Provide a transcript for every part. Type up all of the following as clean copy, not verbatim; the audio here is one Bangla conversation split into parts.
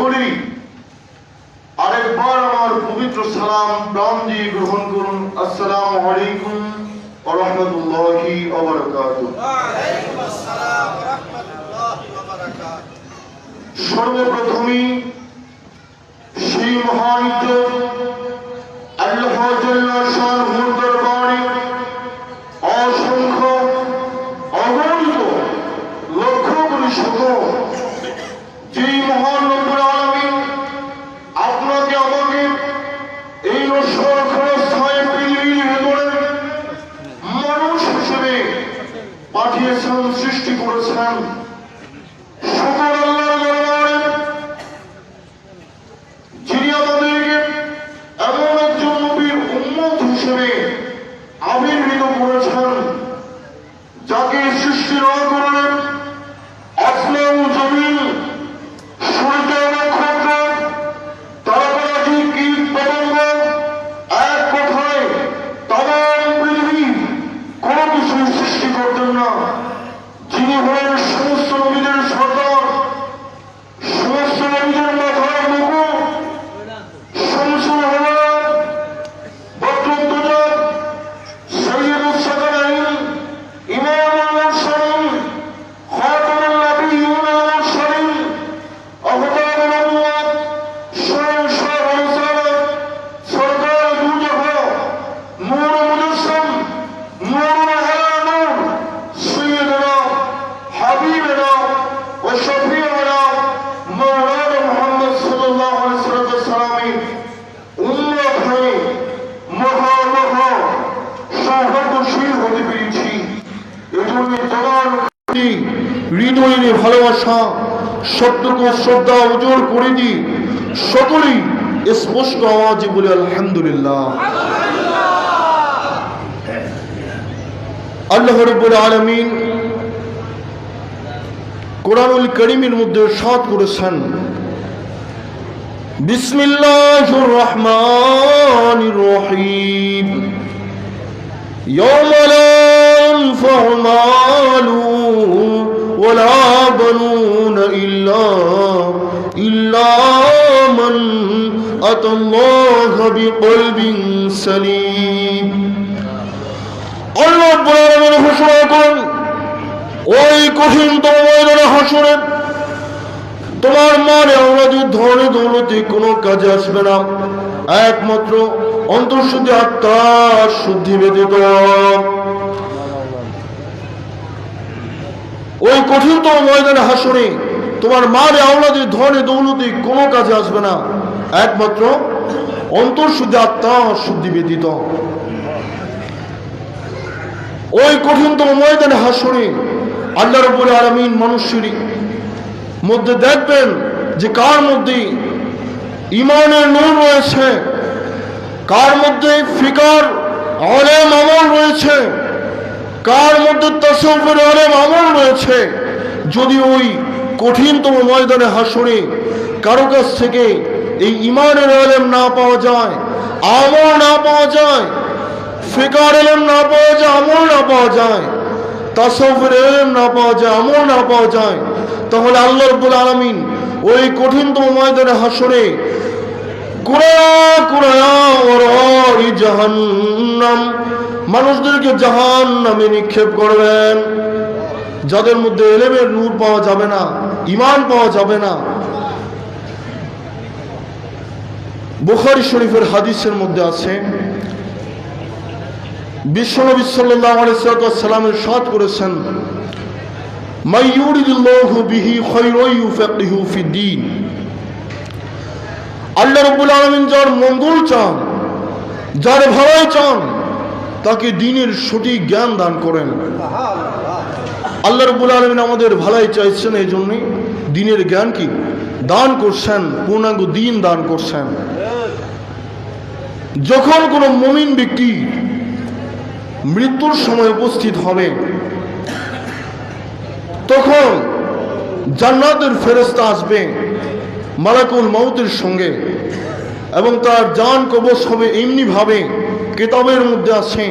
সকলেই আরেকবার আমার পবিত্র সালাম প্রাণ দিয়ে গ্রহণ করুন। আসসালামু আলাইকুম ওয়া রাহমাতুল্লাহি ওয়া বারাকাতুহু। ওয়া আলাইকুম আসসালাম ওয়া রাহমাতুল্লাহি ওয়া বারাকাতুহু। সর্বপ্রথমেই সেই মহান আল্লাহ জাল্লা শানুর দরবারে অসংখ্য অগণিত লক্ষ কোটি শুকর, যেই মহান রব্বুল আলামিন আপনাকে আমাকে এই অসংখ্যস্থায়ী পৃথিবীর ভেতরে মানুষ হিসেবে পাঠিয়েছেন, সৃষ্টি করেছেন। শুকর আল্লাহর দরবারে, যিনি আমাদেরকে এমন একজন নবীর উম্মত হিসেবে আবির্ভূত করেছেন, যাকে সৃষ্টি না করলেন আসমান জমিন, সূর্য নক্ষত্র, তারকারাজি, কীট পতঙ্গ, এক কথায় তামাম পৃথিবী কোনো কিছু সৃষ্টি করতেন না। যিনি হলেন সমস্ত নবীদের সরদার, সমস্ত নবীদের মাথার মুকুট, শামসুল হুদা, বদরুদ্দোজা, সাইয়্যিদুস সাকালাইন, ইমামুল মুরসালিন, খাতামুন নবিয়্যিন ওয়াল মুরসালিন, আফদালুন নবুওয়াত, শাহনশাহ রিসালাত, সরকার দু জাহান, নূর মুজাসসাম, নূর আলা নূর, সাইয়্যিদুনা হাবিবুনা ওয়া শফিউনা মাওলানা মুহাম্মদ সাল্লাল্লাহু আলাইহি ওয়াসাল্লামের উম্মত হয়ে মহা সৌভাগ্যশীল হতে পেরেছি। এজন্য তোমার হৃদয়ের ভালোবাসা, সত্যকে শ্রদ্ধা উজাড় করে দিই। সকলেই স্পষ্ট আওয়াজে বলে আলহামদুলিল্লাহ। আল্লাহ রাব্বুল আলামিন কোরআনুল কারীমের মধ্যে ইরশাদ করেছেন, বিসমিল্লাহির রহমানির রহিম, ইয়াওমা লা ইয়ানফাউ মালু ওয়ালা বানুনা ইল্লা মান আতাল্লাহা বিকলবিন সালিম। আল্লাহ রাব্বুল আলামিন ঘোষণা করেন, ওই কঠিনতম ময়দানে হাসরে তোমার মাল আওলাদের ধনে দৌলতে কোনো কাজে আসবে না, একমাত্র অন্তঃশুদ্ধি আত্মার শুদ্ধি ব্যতীত। ওই কঠিনতম ময়দানে হাসরে তোমার মাল আওলাদের ধনে দৌলতে কোনো কাজে আসবে না, একমাত্র অন্তঃশুদ্ধি আত্মার শুদ্ধি ব্যতীত। ওই কঠিনতম ময়দানে হাসরে আল্লাহ রাব্বুল আলামিন মানুষের মধ্যে দেখবেন যে কার মধ্যে ঈমানের নূর রয়েছে, কার মধ্যে ফিকার আলেম আমল রয়েছে, কার মধ্যে তাসাউফের আলেম আমল রয়েছে। যদি ওই কঠিনতম ময়দানে হাসরে কারো কাছ থেকে এই ঈমানের আলেম না পাওয়া যায়, আমল না পাওয়া যায়, ফিকার আলেম না পাওয়া যায়, আমল না পাওয়া যায়, তাসাউফের ইলম না পাওয়া যায়, আমল না পাওয়া যায়, তাহলে আল্লাহ রাব্বুল আলামিন ওই কঠিনতম ময়দানে হাসরে জাহান্নাম মানুষদেরকে জাহান্নামে নিক্ষেপ করবেন, যাদের মধ্যে ইলমের নূর পাওয়া যাবে না, ঈমান পাওয়া যাবে না। বুখারী শরীফের হাদিসের মধ্যে আছে, বিশ্বনবী সাল্লাল্লাহু আলাইহি ওয়াসাল্লাম ইরশাদ করেছেন, মা ইউরিদুল্লাহু বিহি খায়রান ইউফাক্কিহু ফিদ্দীন। আল্লাহ রাব্বুল আলামিন যার মঙ্গল চান, যার ভালাই চান, তাকে দ্বীনের সঠিক জ্ঞান দান করেন। আল্লাহ রাব্বুল আলামিন আমাদের ভালাই চাইছেন, এই জন্য দ্বীনের জ্ঞান কি দান করছেন, পূর্ণাঙ্গ দ্বীন দান করছেন। যখন কোনো মুমিন ব্যক্তি মৃত্যুর সময় উপস্থিত হবে, তখন জান্নাতের ফেরেশতা আসবে মালাকুল মউতের সঙ্গে, এবং তার জান কবজ হবে এমনি ভাবে, কিতাবের মধ্যে আছে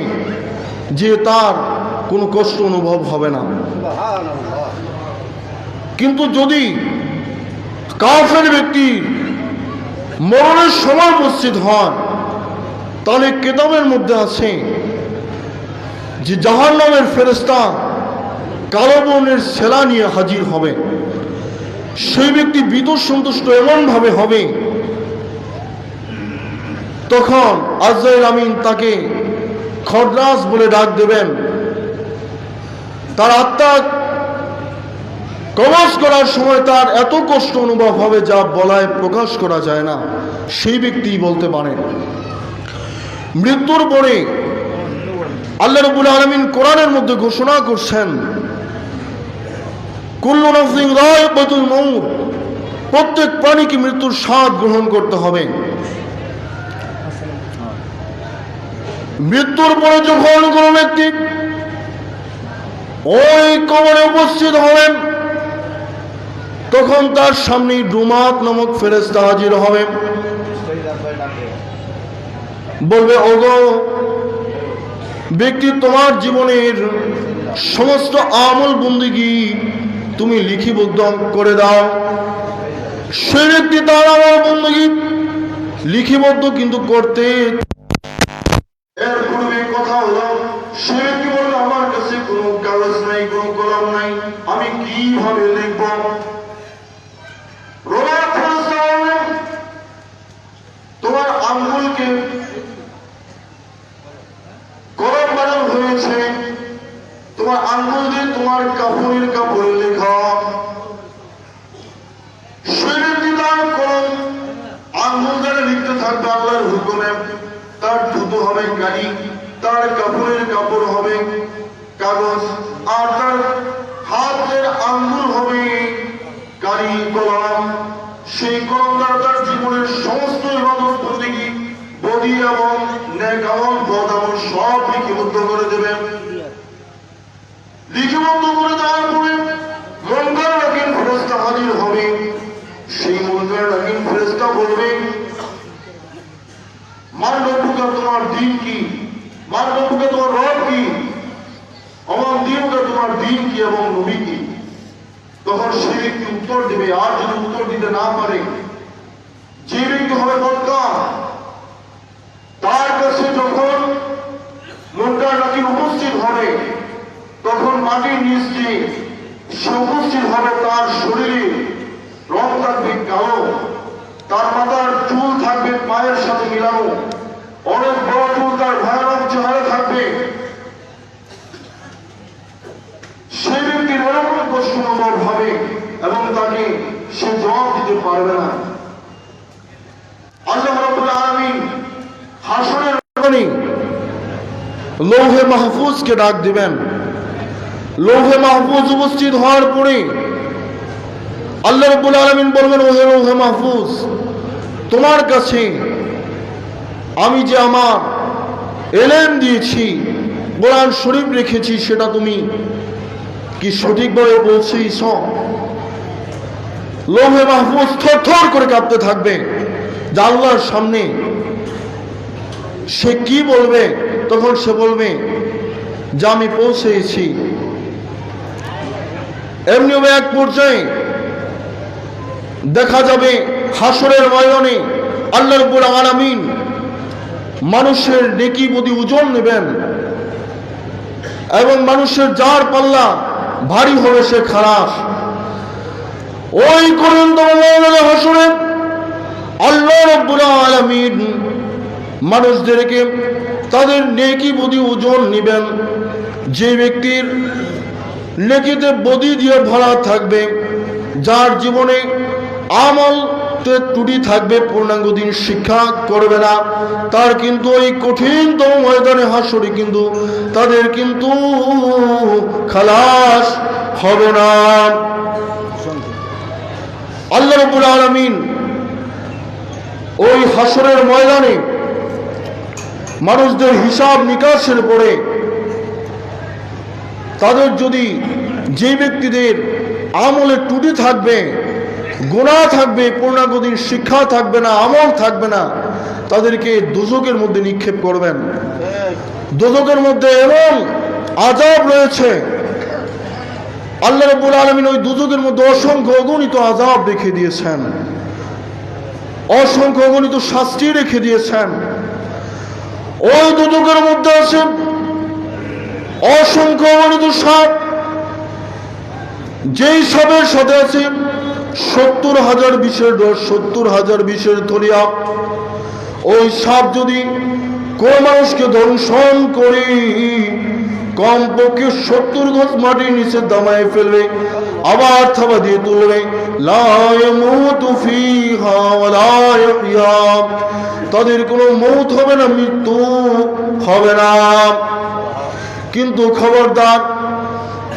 যে তার কোনো কষ্ট অনুভব হবে না। কিন্তু যদি কাফের ব্যক্তি মরণের সময় উপস্থিত হন, তাহলে কেতাবের মধ্যে আছে যে জাহান্নামের ফেরেশতা কালো বর্ণের সেলা নিয়ে হাজির হবে। সেই ব্যক্তি বিদুর সন্তুষ্ট এমন ভাবে হবে, তখন আজরাইল আমিন তাকে খররাজ বলে ডাক দেবেন। তার আত্মা কবজ করার সময় তার এত কষ্ট অনুভব হবে যা বলায় প্রকাশ করা যায় না। সেই ব্যক্তি বলতে পারেন। মৃত্যুর পরে আল্লাহ রাব্বুল আলামিন কোরআনের মধ্যে ঘোষণা করছেন, কুল্লু নাফসিন যায়িকাতুল মাউত, প্রত্যেক প্রাণীকে মৃত্যুর স্বাদ গ্রহণ করতে হবে। মৃত্যুর পরে যখন কোনো ব্যক্তি ওই কবরে উপস্থিত হবেন, তখন তার সামনে রুমাত নামক ফেরেশতা হাজির হবে। বলবে, ওগো ব্যক্তি, তোমার জীবনের সমস্ত আমল বন্দেগী তুমি লিপিবদ্ধ করে দাও। সে ব্যক্তি তার আমল বন্দেগী লিপিবদ্ধ কিন্তু করতে এর পূর্বে কথা হলো, সে ব্যক্তি বলল, আমার কাছে কোনো কাগজ নাই, কোনো কলম নাই, আমি কিভাবে লিখব? তোমার আঙ্গুলকে কলম বানানো হয়েছে, তোমার আঙ্গুল দিয়ে তোমার কাপড়ে লেখা। সে ব্যক্তি তার কলম আঙ্গুল দ্বারা লিখতে থাকবে আল্লাহর হুকুমে। তার জুতো হবে কালি, তার কাপড়ের কাপড় হবে কাগজ, আর তার হাতের আঙ্গুল হবে কালি কলম। সেই কলম দ্বারা তার জীবনের সমস্ত ইবাদত বন্দেগী, বদি এবং নেক আমল, বদ আমল সব লিপিবদ্ধ করে দেবেন। লিপিবদ্ধ করে দেওয়ার পরে মুনকার নাকির ফেরেশতা হাজির হবে। সেই মুনকার নাকির ফেরেশতা বলবে, মান রব্বুকা, তোমার দিন কি? মান রব্বুকা, তোমার রব কি? আমার দিনকা, তোমার দিন কি এবং নবী কি? তখন সে ব্যক্তি উত্তর দেবে। আর যদি উত্তর দিতে না পারে, যে ব্যক্তি হবে বদকার, তার কাছে যখন মুনকার নাকির উপস্থিত হবে, তখন মাটির নিচ দিয়ে সে উপস্থিত হবে। তার শরীরে রং থাকবে কালো, তার মাথার চুল থাকবে পায়ের সাথে মিলানো, অনেক বড় চুল, তার ভয়ানক চেহারা থাকবে। সে ব্যক্তির এরকম কষ্ট অনুভব হবে এবং তাকে সে জবাব দিতে পারবে না। আল্লাহ রাব্বুল আলামিন হাসরের লৌহে মাহফুজকে ডাক দিবেন। লৌহে মাহফুজ উপস্থিত হওয়ার পরে আল্লাহ রাব্বুল আলামিন বলবেন, ওহে লৌহে মাহফুজ, তোমার কাছে আমি যে আমার এলেম দিয়েছি, কোরআন শরীফ রেখেছি, সেটা তুমি কি সঠিকভাবে বলছিস? লৌহে মাহফুজ থরথর করে কাঁপতে থাকবে যে আল্লাহর সামনে সে কি বলবে। তখন সে বলবে যে আমি পৌঁছেছি। এমনি এক পর্যায়ে দেখা যাবে হাসরের ময়দানে আল্লাহ রাব্বুল আলামিন মানুষের নেকি বদি ওজন নেবেন এবং মানুষের যার পাল্লা ভারী হবে সে খালাস। ওই করুণতম ময়দানে হাসরে আল্লাহ রাব্বুল আলামিন মানুষদেরকে তাদের নেকি বদি ওজন নেবেন। যে ব্যক্তির নেকিতে বদি দিয়ে ভরা থাকবে, যার জীবনে আমল ত্রুটি থাকবে, পূর্ণাঙ্গ দিন শিক্ষা করবে না, তার কিন্তু ওই কঠিনতম ময়দানে হাসরে কিন্তু তাদের কিন্তু খালাস হবে না। আল্লাহ রাব্বুল আলামিন ওই হাসরের ময়দানে মানুষদের হিসাব নিকাশের পরে তাদের যদি যে ব্যক্তিদের আমলে ত্রুটি থাকবে, গুনাহ থাকবে, পূর্ণাঙ্গ দিন শিক্ষা থাকবে না, আমল থাকবে না, তাদেরকে দোজখের মধ্যে নিক্ষেপ করবেন। দোজখের মধ্যে এমন আযাব রয়েছে আল্লাহ রাব্বুল আলামিন ওই দুজকের মধ্যে অসংখ্য অগণিত আযাব রেখে দিয়েছেন, অসংখ্য অগণিত শাস্তি রেখে দিয়েছেন। ওই দুজকের মধ্যে আছে অসংখ্য অগণিত সাপ, যেই সাপের সাথে আছে 70,000 বিষের ডোজ, 70,000 বিষের থলিয়া। ওই সাপ যদি কোন মানুষকে দংশন করে কমপক্ষে 70 গজ মাটির নিচে দামায় ফেলবে, আবার থাবা দিয়ে তুলবে, লা ইয়ামুতু ফিহা ওয়া লা ইয়াহইয়া, তাদের কোনো মৌত হবে না, মৃত্যু হবে না। কিন্তু খবরদার,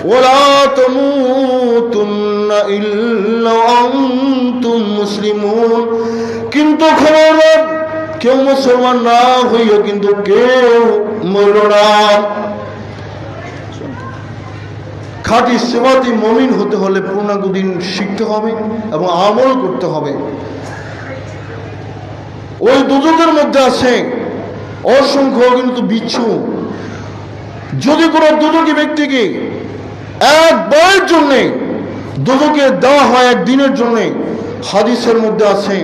ওয়ালা তামুতুন্না ইল্লা আনতুম মুসলিমুন, কিন্তু খবরদার কেউ মুসলমান না হইয়া কিন্তু কেউ মরল না। খাঁটি সেবাতি মুমিন হতে হলে পূর্ণাঙ্গ দিন শিখতে হবে এবং আমল করতে হবে। ওই দুজকের মধ্যে আছে অসংখ্য কিন্তু বিচ্ছু। যদি কোনো দুজকি ব্যক্তিকে একবারের জন্য দুজকে দেওয়া হয়, একদিনের জন্য, হাদিসের মধ্যে আছে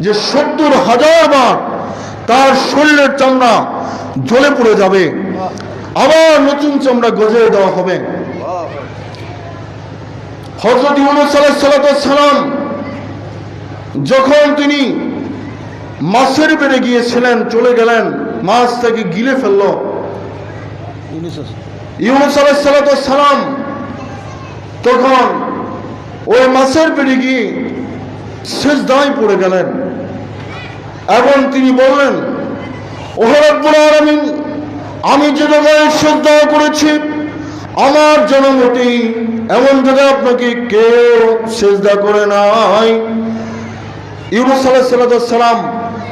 যে 70,000 বার তার শরীরের চামড়া জ্বলে পড়ে যাবে, আবার নতুন চামড়া গজিয়ে দেওয়া হবে। হযরত ইউনূস আলাইহিস সালাম যখন তিনি মাছের পেটে গিয়েছিলেন, চলে গেলেন, মাছ তাকে গিলে ফেলল। ইউনূস আলাইহিস সালাম তখন ওই মাছের পেটে গিয়ে সিজদায় পড়ে গেলেন এবং তিনি বললেন, ওহে রব্বুল আলামিন, আমি যে জায়গায় সিজদা করেছি আমার জনমতেই এমন জায়গায় আপনাকে কেউ সিজদা করে নাই। ইউনূস আলাইহিস সালাম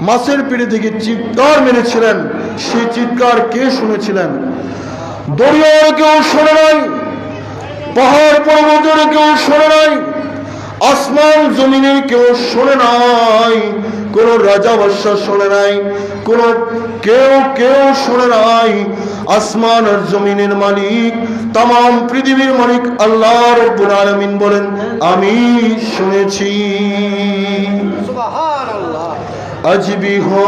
মাছের পেটে থেকে চিৎকার মেরেছিলেন, সেই চিৎকার কে শুনেছিলেন? দরিয়ার কেউ শোনে নাই, পাহাড় পর্বতের কেউ শোনে নাই, আসমান জমিনের কেউ শোনে নাই, কোন রাজা বাদশা শোনে নাই, কোন কেউ শোনে নাই। আসমান আর জমিনের মালিক, তামাম পৃথিবীর মালিক আল্লাহ রাব্বুল আলামিন বলেন, আমি শুনেছি। সুবহানাল্লাহ। আজ ভি হো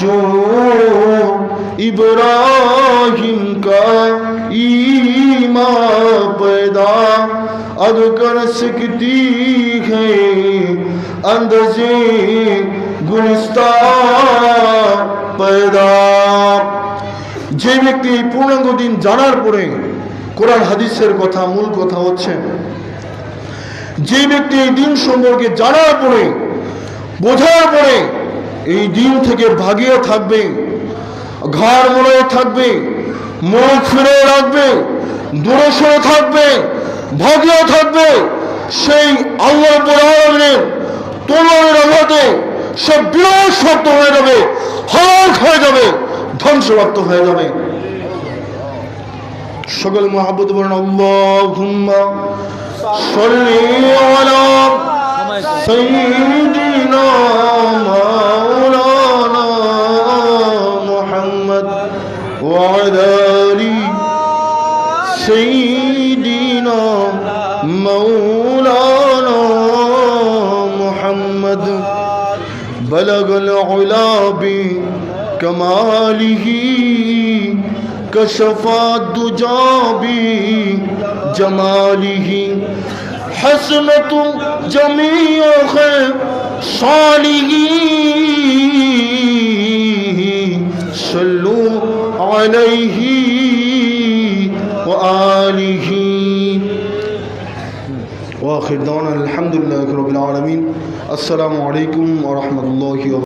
जो इब्राहिम का ईमान पैदा अब कर सकती है अंदाज़े गुलिस्ता पैदा। যে ব্যক্তি পূর্ণাঙ্গ দিন জানার পরে, কোরআন হাদিসের কথা, মূল কথা হচ্ছে যে ব্যক্তি এই দিন সম্পর্কে জানার পরে, বোঝার পরে এই দিন থেকে ভাগিয়ে থাকবে, ঘাড় মোড়ে থাকবে, মুখ ফিরে রাখবে, দূরে সরে থাকবে, ভাগিয়ে থাকবে, সেই আল্লাহ রাব্বুল আলামিনের তলোয়ারের আঘাতে সব বিনাশপ্রাপ্ত হয়ে যাবে, হালাক হয়ে যাবে, ধ্বংসপ্রাপ্ত হয়ে যাবে। সকল মুহাব্বত বলেন আল্লাহুম্মা সাল্লি আলা সাইয়্যিদিনা মাওলানা মুহাম্মদ ওয়া আলা আলি সাইয়্যিদিনা মাওলানা মুহাম্মদ বালাগাল উলা বি কামালিহি কশফা দুজা বি জামালিহি حسنة جميع صالحه صلوا عليه وآله وآخر دعوانا الحمد لله رب العالمين. السلام عليكم ورحمة الله وبركاته.